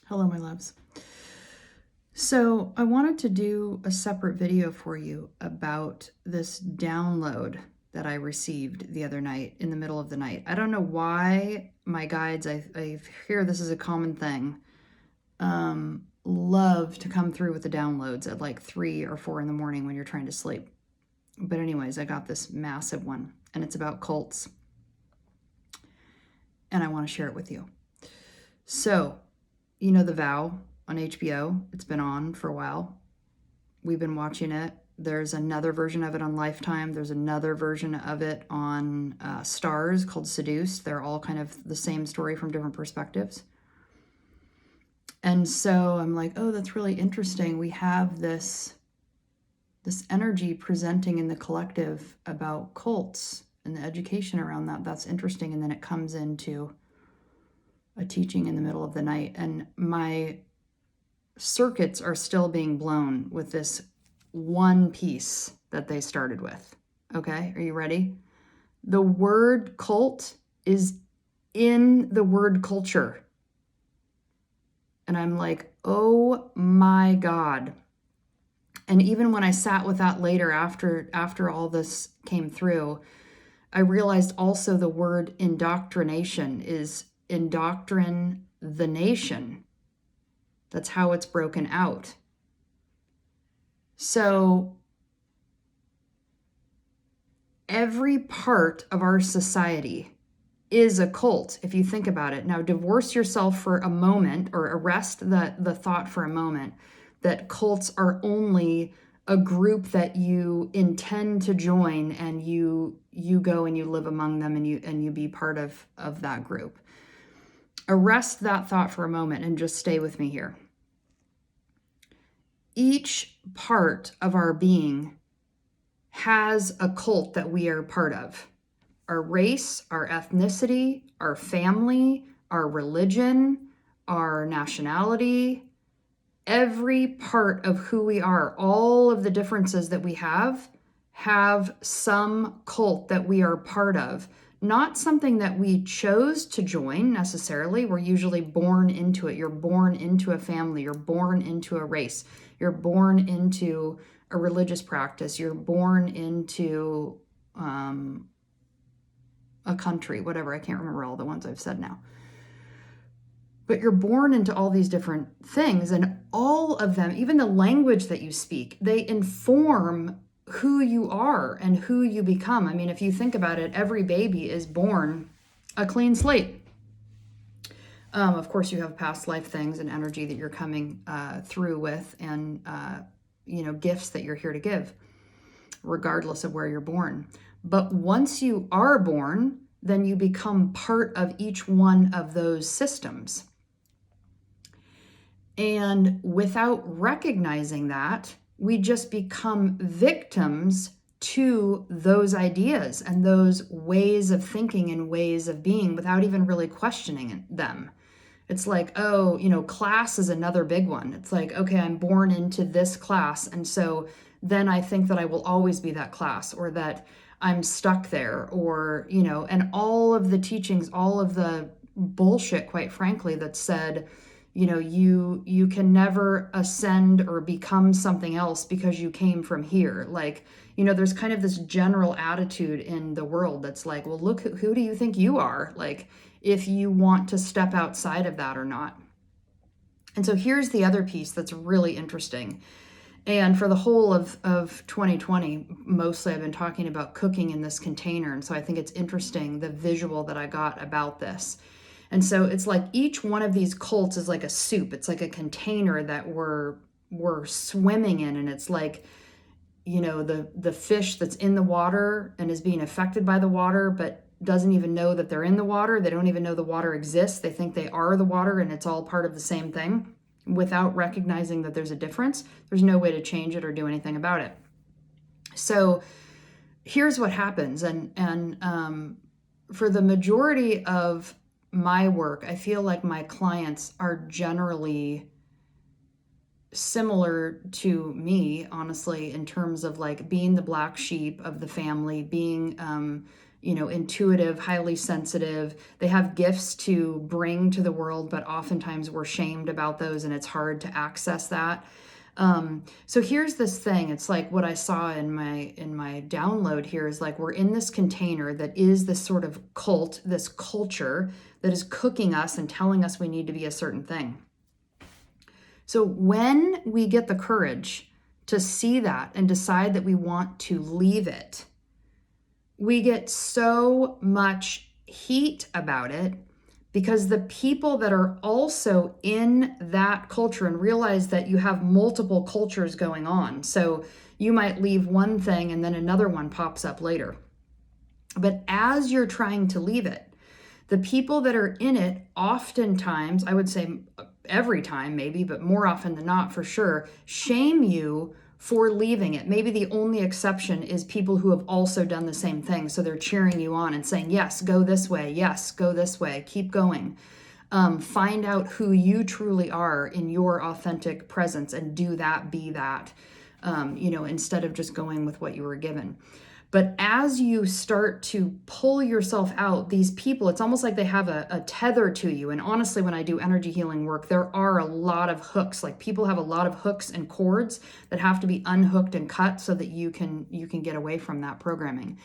Hello, my loves. So I wanted to do a separate video for you about this download that I received the other night in the middle of the night. I don't know why my guides, I hear this is a common thing, love to come through with the downloads at like 3 or 4 in the morning when you're trying to sleep. But anyways, I got this massive one, and it's about cults. And I want to share it with you. So, you know The Vow on HBO? It's been on for a while. We've been watching it. There's another version of it on Lifetime. There's another version of it on Stars called Seduced. They're all kind of the same story from different perspectives. And so I'm like, oh, that's really interesting. We have this energy presenting in the collective about cults and the education around that. That's interesting. And then it comes into a teaching in the middle of the night, and my circuits are still being blown with this one piece that they started with. Okay, are you ready? The word cult is in the word culture. And I'm like, oh my God. And even when I sat with that later after all this came through, I realized also the word indoctrination is indoctrin the nation. That's how it's broken out. So every part of our society is a cult, if you think about it. Now, divorce yourself for a moment, or arrest the thought for a moment that cults are only a group that you intend to join, and you go and you live among them, and you be part of that group. Arrest that thought for a moment and just stay with me here. Each part of our being has a cult that we are part of. Our race, our ethnicity, our family, our religion, our nationality, every part of who we are, all of the differences that we have some cult that we are part of. Not something that we chose to join necessarily. We're usually born into it. You're born into a family. You're born into a race. You're born into a religious practice. You're born into a country, whatever. I can't remember all the ones I've said now. But you're born into all these different things, and all of them, even the language that you speak, they inform who you are and who you become. I mean, if you think about it, every baby is born a clean slate. Of course, you have past life things and energy that you're coming through with, and gifts that you're here to give, regardless of where you're born. But once you are born, then you become part of each one of those systems. And without recognizing that, we just become victims to those ideas and those ways of thinking and ways of being without even really questioning them. It's like, oh, class is another big one. It's like, okay, I'm born into this class, and so then I think that I will always be that class, or that I'm stuck there, or, and all of the teachings, all of the bullshit, quite frankly, that said, you can never ascend or become something else because you came from here. Like, there's kind of this general attitude in the world that's like, well, look, who do you think you are? Like, if you want to step outside of that or not. And so here's the other piece that's really interesting. And for the whole of 2020, mostly I've been talking about cooking in this container. And so I think it's interesting, the visual that I got about this. And so it's like each one of these cults is like a soup. It's like a container that we're swimming in. And it's like, the fish that's in the water and is being affected by the water, but doesn't even know that they're in the water. They don't even know the water exists. They think they are the water, and it's all part of the same thing. Without recognizing that there's a difference, there's no way to change it or do anything about it. So here's what happens. And for the majority of my work, I feel like my clients are generally similar to me, honestly, in terms of like being the black sheep of the family, being intuitive, highly sensitive. They have gifts to bring to the world, but oftentimes we're shamed about those and it's hard to access that. So here's this thing. It's like what I saw in my download here is like we're in this container that is this sort of cult, this culture that is cooking us and telling us we need to be a certain thing. So when we get the courage to see that and decide that we want to leave it, we get so much heat about it because the people that are also in that culture, and realize that you have multiple cultures going on. So you might leave one thing and then another one pops up later. But as you're trying to leave it, the people that are in it, oftentimes, I would say every time maybe, but more often than not for sure, shame you for leaving it. Maybe the only exception is people who have also done the same thing. So they're cheering you on and saying, yes, go this way. Yes, go this way. Keep going. Find out who you truly are in your authentic presence and do that, be that, instead of just going with what you were given. But as you start to pull yourself out, these people, it's almost like they have a tether to you. And honestly, when I do energy healing work, there are a lot of hooks. Like people have a lot of hooks and cords that have to be unhooked and cut so that you can get away from that programming.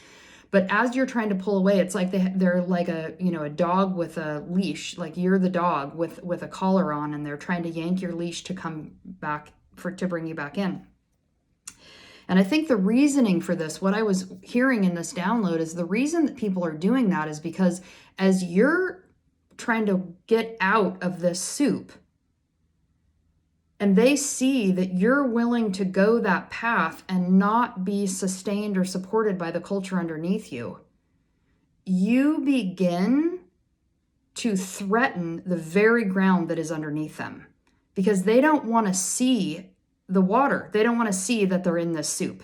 But as you're trying to pull away, it's like they're like a dog with a leash. Like you're the dog with a collar on, and they're trying to yank your leash to come back to bring you back in. And I think the reasoning for this, what I was hearing in this download, is the reason that people are doing that is because as you're trying to get out of this soup and they see that you're willing to go that path and not be sustained or supported by the culture underneath you, you begin to threaten the very ground that is underneath them because they don't want to see the water. They don't want to see that they're in this soup.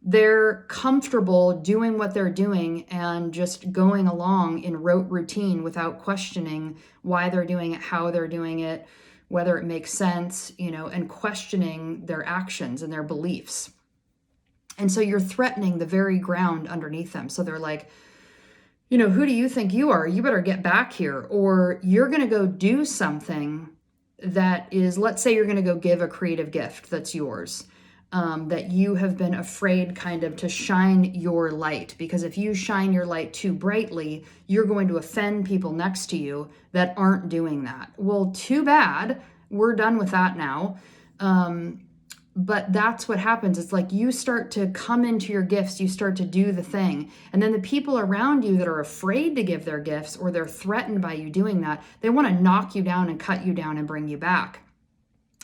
They're comfortable doing what they're doing and just going along in rote routine without questioning why they're doing it, how they're doing it, whether it makes sense, and questioning their actions and their beliefs. And so you're threatening the very ground underneath them. So they're like, who do you think you are? You better get back here, or you're going to go do something that is, let's say you're going to go give a creative gift that's yours, that you have been afraid kind of to shine your light, because if you shine your light too brightly, you're going to offend people next to you that aren't doing that. Well, too bad. We're done with that now. But that's what happens. It's like you start to come into your gifts, you start to do the thing. And then the people around you that are afraid to give their gifts, or they're threatened by you doing that, they want to knock you down and cut you down and bring you back.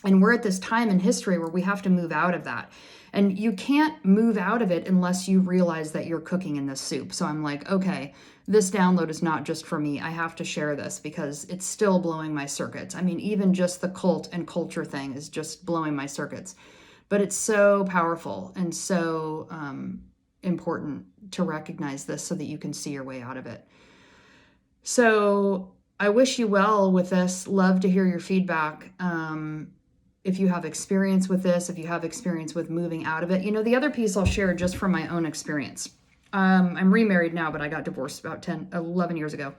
And we're at this time in history where we have to move out of that. And you can't move out of it unless you realize that you're cooking in this soup. So I'm like, okay, this download is not just for me. I have to share this because it's still blowing my circuits. I mean, even just the cult and culture thing is just blowing my circuits. But it's so powerful and so important to recognize this so that you can see your way out of it. So I wish you well with this. Love to hear your feedback. If you have experience with this, if you have experience with moving out of it. The other piece I'll share just from my own experience. I'm remarried now, but I got divorced about 11 years ago.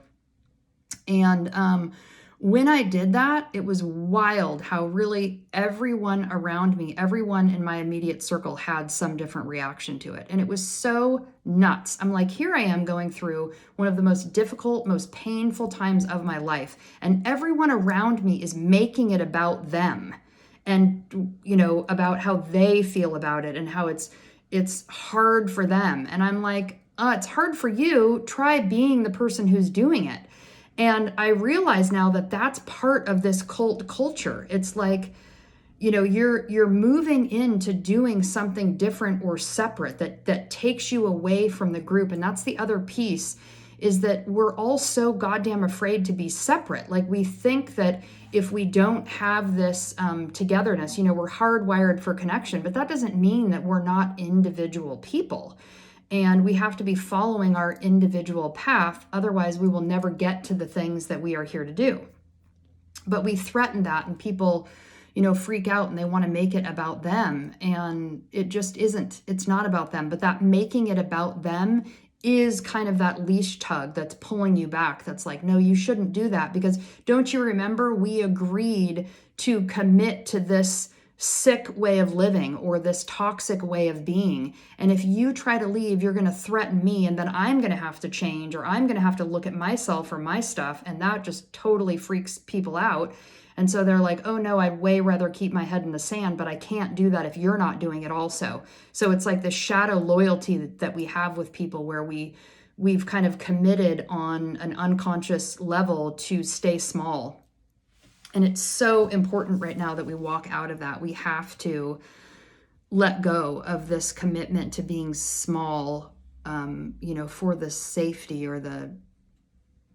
And when I did that, it was wild how really everyone around me, everyone in my immediate circle had some different reaction to it. And it was so nuts. I'm like, here I am going through one of the most difficult, most painful times of my life. And everyone around me is making it about them and, about how they feel about it and how it's hard for them. And I'm like, it's hard for you. Try being the person who's doing it. And I realize now that that's part of this cult culture. It's like, you're moving into doing something different or separate that takes you away from the group. And that's the other piece, is that we're all so goddamn afraid to be separate. Like we think that if we don't have this togetherness, we're hardwired for connection, but that doesn't mean that we're not individual people. And we have to be following our individual path. Otherwise, we will never get to the things that we are here to do. But we threaten that, and people, freak out and they want to make it about them. And it just isn't. It's not about them. But that making it about them is kind of that leash tug that's pulling you back. That's like, no, you shouldn't do that. Because don't you remember, we agreed to commit to this sick way of living or this toxic way of being. And if you try to leave, you're going to threaten me, and then I'm going to have to change, or I'm going to have to look at myself or my stuff. And that just totally freaks people out. And so they're like, oh no, I'd way rather keep my head in the sand, but I can't do that if you're not doing it also. So it's like the shadow loyalty that we have with people, where we've kind of committed on an unconscious level to stay small. And it's so important right now that we walk out of that. We have to let go of this commitment to being small, for the safety or the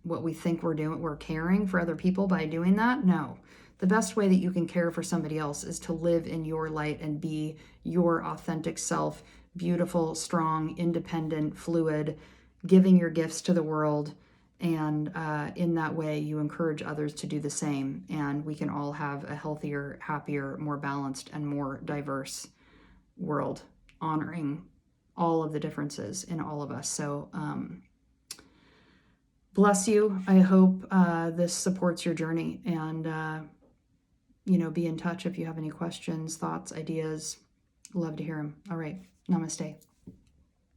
what we think we're doing. We're caring for other people by doing that. No. The best way that you can care for somebody else is to live in your light and be your authentic self, beautiful, strong, independent, fluid, giving your gifts to the world. And in that way, you encourage others to do the same. And we can all have a healthier, happier, more balanced, and more diverse world, honoring all of the differences in all of us. So, bless you. I hope this supports your journey. And, be in touch if you have any questions, thoughts, ideas. Love to hear them. All right. Namaste.